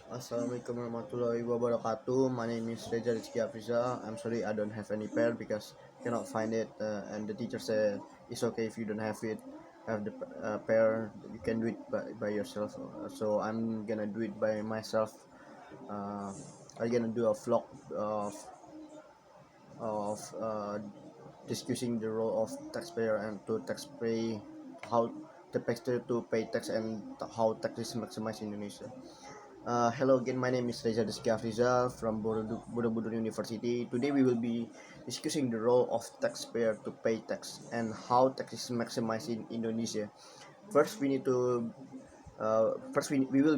Assalamualaikum warahmatullahi wabarakatuh. My name is Reza Rizky Afrizal. I'm sorry I don't have any pair because cannot find it. And the teacher said it's okay if you don't have it. Have the pair. You can do it by yourself. So I'm gonna do it by myself. Uh, I'm gonna do a vlog of discussing the role of taxpayer and to tax pay, how the taxpayer to pay tax and how tax is maximized in Indonesia. Hello again, my name is Reza Afrizal from Borobudur University. Today we will be discussing the role of taxpayer to pay tax and how tax is maximized in Indonesia. First, we will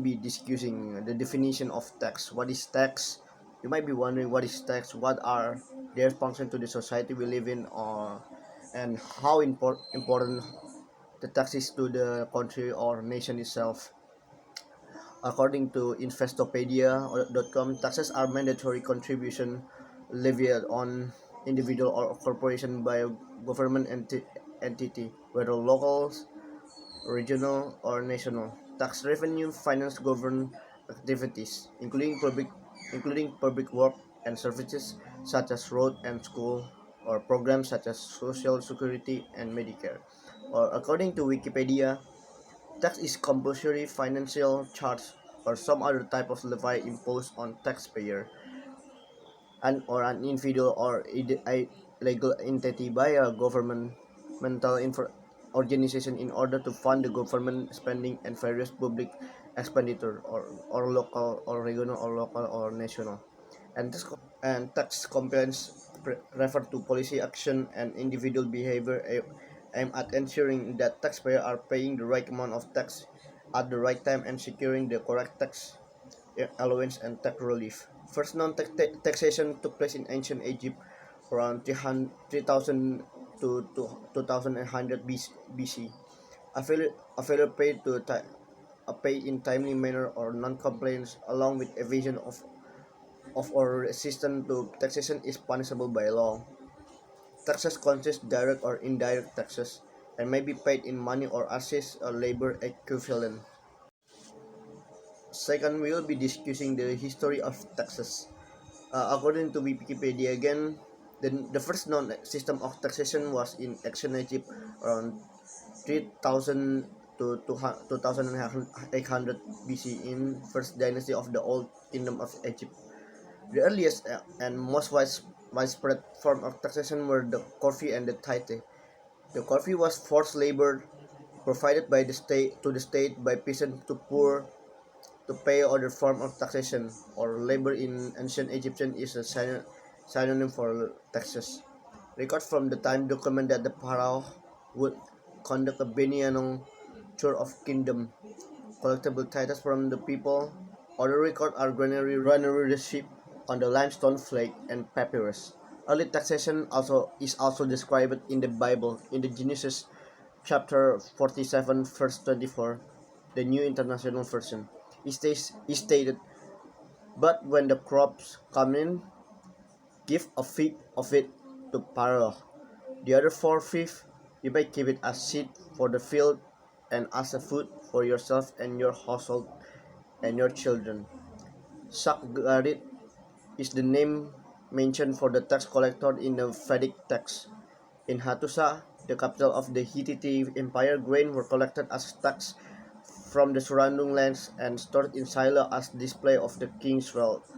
be discussing the definition of tax. What is tax? You might be wondering what is tax, what are their function to the society we live in, and how important the tax is to the country or nation itself. According to Investopedia.com, taxes are mandatory contribution levied on individual or corporation by a government entity, whether local, regional, or national. Tax revenue finance government activities, including public work and services such as road and school, or programs such as social security and Medicare. Or according to Wikipedia, tax is compulsory financial charge or some other type of levy imposed on taxpayer and or an individual or a legal entity by a governmental organization in order to fund the government spending and various public expenditure or local or regional or local or national. And tax compliance refer to policy action and individual behavior aimed at ensuring that taxpayers are paying the right amount of tax at the right time and securing the correct tax allowance and tax relief. First known taxation took place in ancient Egypt around 3000 to 2100 BC. A failure paid to pay in timely manner or non-compliance along with evasion of or resistance to taxation is punishable by law. Taxes consist direct or indirect taxes and may be paid in money or assets or labor equivalent. Second, we will be discussing the history of taxes. According to Wikipedia again, the first known system of taxation was in ancient Egypt around 3000 to 2800 BC in first dynasty of the Old Kingdom of Egypt. The earliest and most widespread form of taxation were the corvée and the tithe. The corvée was forced labor provided by the state to the state by peasants to poor to pay other form of taxation, or labor in ancient Egyptian is a synonym for taxes. Record from the time document that the pharaoh would conduct a biennial tour of kingdom, collectible titles from the people. Other records are granary receipt on the limestone flake and papyrus. Early taxation also described in the Bible in the Genesis chapter 47 verse 24, the New International Version. It stated, "But when the crops come in, give a fifth of it to Pharaoh. The other four-fifths you may keep it as seed for the field and as a food for yourself and your household and your children." Shakgarit is the name mentioned for the tax collector in the Vedic text. In Hattusa, the capital of the Hittite Empire, grain were collected as tax from the surrounding lands and stored in silo as display of the king's wealth.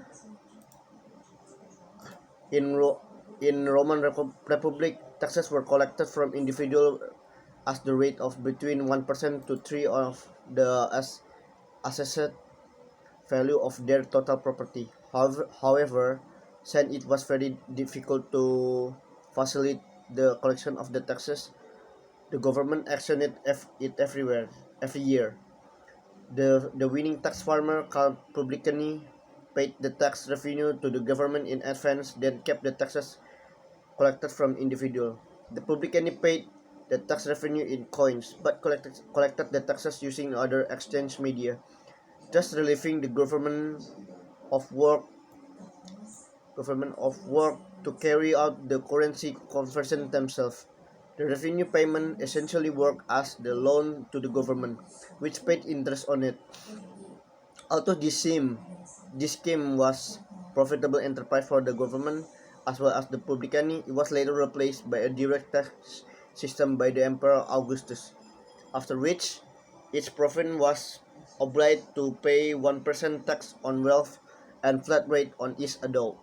In, Ro- in Roman Republic, taxes were collected from individuals at the rate of between 1% to 3 of the assessed value of their total property. However, since it was very difficult to facilitate the collection of the taxes, the government actioned it every year. The winning tax farmer called publicani paid the tax revenue to the government in advance, then kept the taxes collected from individual. The publicani paid the tax revenue in coins, but collected the taxes using other exchange media, thus relieving the of government of work to carry out the currency conversion themselves. The revenue payment essentially worked as the loan to the government, which paid interest on it. Although this seemed this scheme was profitable enterprise for the government as well as the publicani. It was later replaced by a direct tax system by the Emperor Augustus, after which each province was obliged to pay 1% tax on wealth and flat rate on each adult.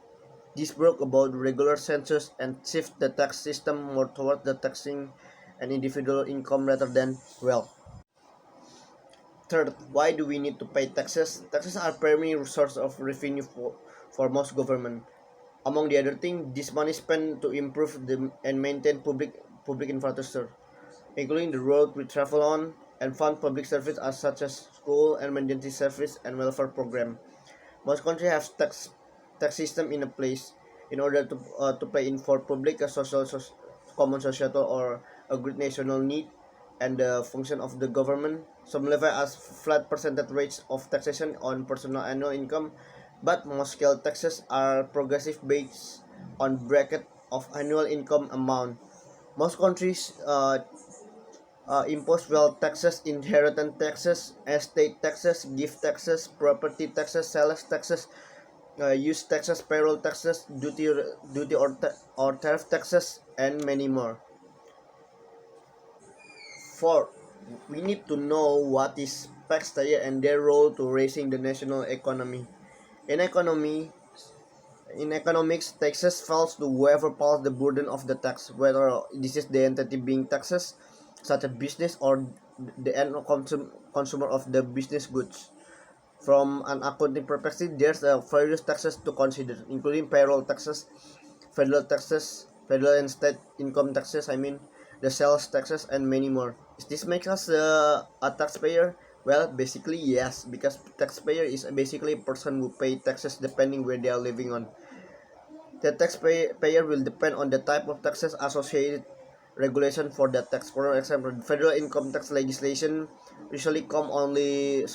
This brought about regular census and shifted the tax system more toward the taxing an individual income rather than wealth. Third, why do we need to pay taxes? Taxes are primary source of revenue for most government. Among the other things, this money is spent to improve and maintain public infrastructure, including the road we travel on, and fund public services as such as school, emergency service, and welfare program. Most countries have tax system in a place in order to pay in for public, common societal or a great national need and the function of the government. Some level as flat percentage rates of taxation on personal annual income, but most scale taxes are progressive based on bracket of annual income amount. Most countries impose wealth taxes, inheritance taxes, estate taxes, gift taxes, property taxes, sales taxes, use taxes, payroll taxes, duty or tariff taxes, and many more. Four, we need to know what is taxpayer and their role to raising the national economy. In economy, in economics, taxes falls to whoever pays the burden of the tax, whether this is the entity being taxes, such as business or the end consumer of the business goods. From an accounting perspective, there's various taxes to consider, including payroll taxes, federal and state income taxes, the sales taxes, and many more. Does this make us a taxpayer? Well, basically yes, because taxpayer is basically a person who pay taxes depending where they are living on. The taxpayer will depend on the type of taxes associated regulation for that tax. For example, federal income tax legislation usually come only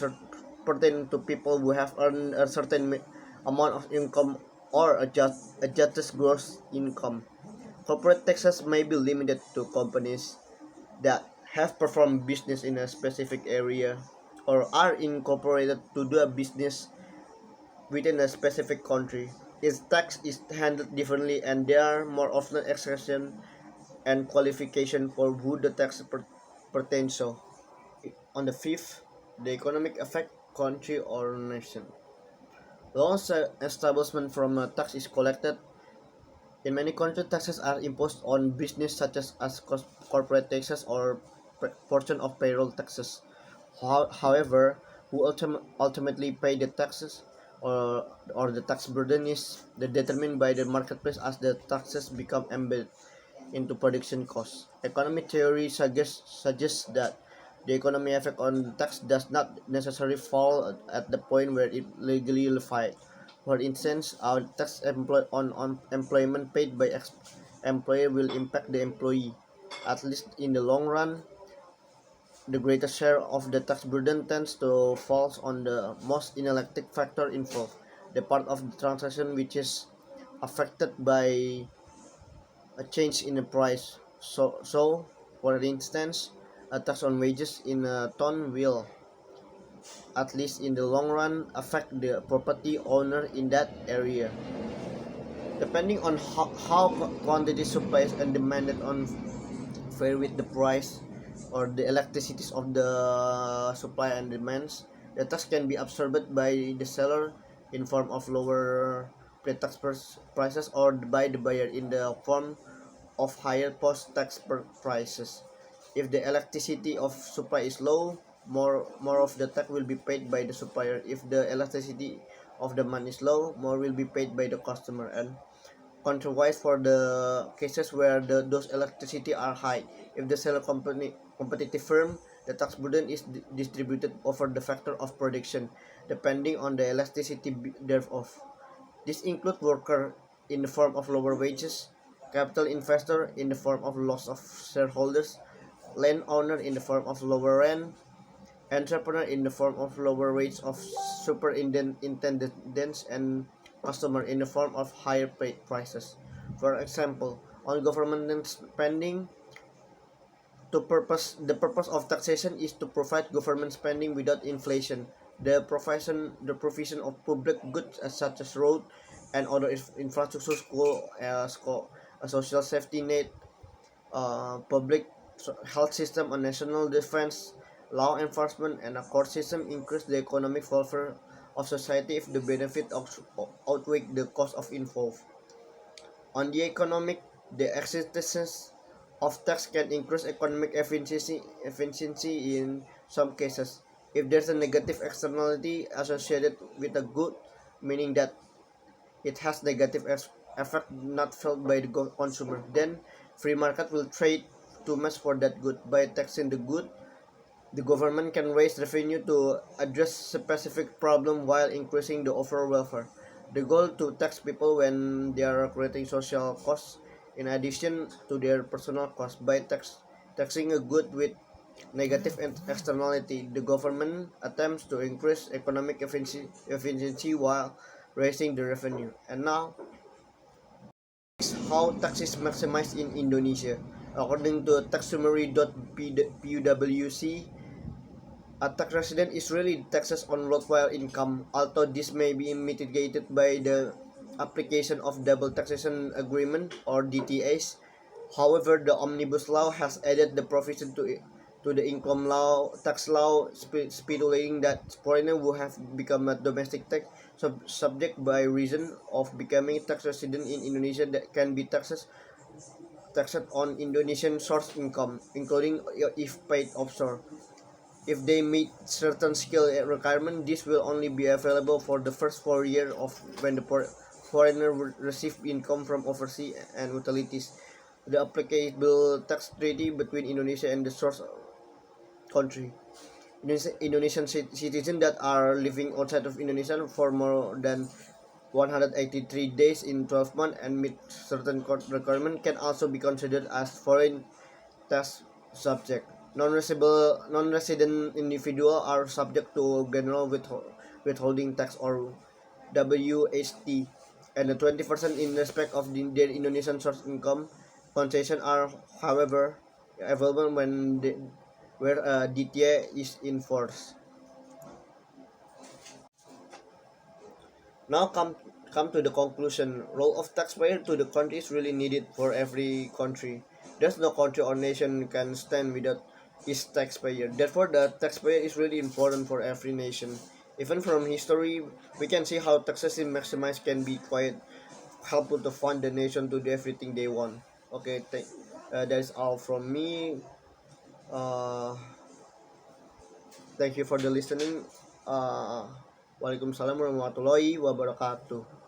pertain to people who have earned a certain amount of income or adjusted gross income. Corporate taxes may be limited to companies that have performed business in a specific area or are incorporated to do a business within a specific country. Its tax is handled differently and there are more often exceptions and qualification for who the tax pertains to. On the fifth, the economic effect country or nation. Once establishment from a tax is collected, in many countries taxes are imposed on business such as corporate taxes or portion of payroll taxes. However, who ultimately pay the taxes or the tax burden is determined by the marketplace as the taxes become embedded into production costs. Economic theory suggests that the economic effect on tax does not necessarily fall at the point where it legally levied. For instance, our tax on employment paid by employer will impact the employee. At least in the long run, the greatest share of the tax burden tends to fall on the most inelastic factor involved, the part of the transaction which is affected by a change in the price. So for instance, a tax on wages in a ton will, at least in the long run, affect the property owner in that area. Depending on how quantity supplies and demanded on vary with the price or the elasticities of the supply and demands, the tax can be absorbed by the seller in form of lower pre-tax prices or by the buyer in the form of higher post-tax prices. If the elasticity of supply is low, more of the tax will be paid by the supplier. If the elasticity of demand is low, more will be paid by the customer. And contrariwise for the cases where those elasticity are high, if the seller competitive firm, the tax burden is distributed over the factor of production, depending on the elasticity thereof. This includes worker in the form of lower wages, capital investor in the form of loss of shareholders, landowner in the form of lower rent, entrepreneur in the form of lower rates of superintendents, and customer in the form of higher prices. For example, on government spending, the purpose of taxation is to provide government spending without inflation. the provision of public goods such as road and other infrastructure, a social safety net, public health system, a national defense, law enforcement, and a court system increase the economic welfare of society if the benefit outweigh the cost of involved. On the economic, the existence of tax can increase economic efficiency in some cases. If there's a negative externality associated with a good, meaning that it has negative effect not felt by the consumer, then free market will trade too much for that good. By taxing the good, the government can raise revenue to address specific problem while increasing the overall welfare. The goal to tax people when they are creating social costs in addition to their personal costs. By taxing a good with negative externality, the government attempts to increase economic efficiency while raising the revenue. And now is how tax is maximized in Indonesia. According to taxsummary.pwc, a tax resident is really taxes on worthwhile income, although this may be mitigated by the application of double taxation agreement or DTAs. However, the omnibus law has added the provision to the income law tax law stipulating that foreigner who have become a domestic tax subject by reason of becoming tax resident in Indonesia that can be taxed on Indonesian source income, including if paid offshore. If they meet certain skill requirement, this will only be available for the first 4 years of when the foreigner will receive income from overseas and utilities. The applicable tax treaty between Indonesia and the source country. Indonesian citizens that are living outside of Indonesia for more than 183 days in 12 months and meet certain requirements can also be considered as foreign tax subject. Non-resident individuals are subject to general withholding tax or WHT, and the 20% in respect of their Indonesian source income. Concessions are, however, available where DTA is in force. Now come to the conclusion. Role of taxpayer to the country is really needed for every country. There's no country or nation can stand without its taxpayer. Therefore, the taxpayer is really important for every nation. Even from history, we can see how taxes in maximized can be quite helpful to fund the nation to do everything they want. Okay, that is all from me. Uh, thank you for the listening. Uh, Waalaikumsalam warahmatullahi wabarakatuh.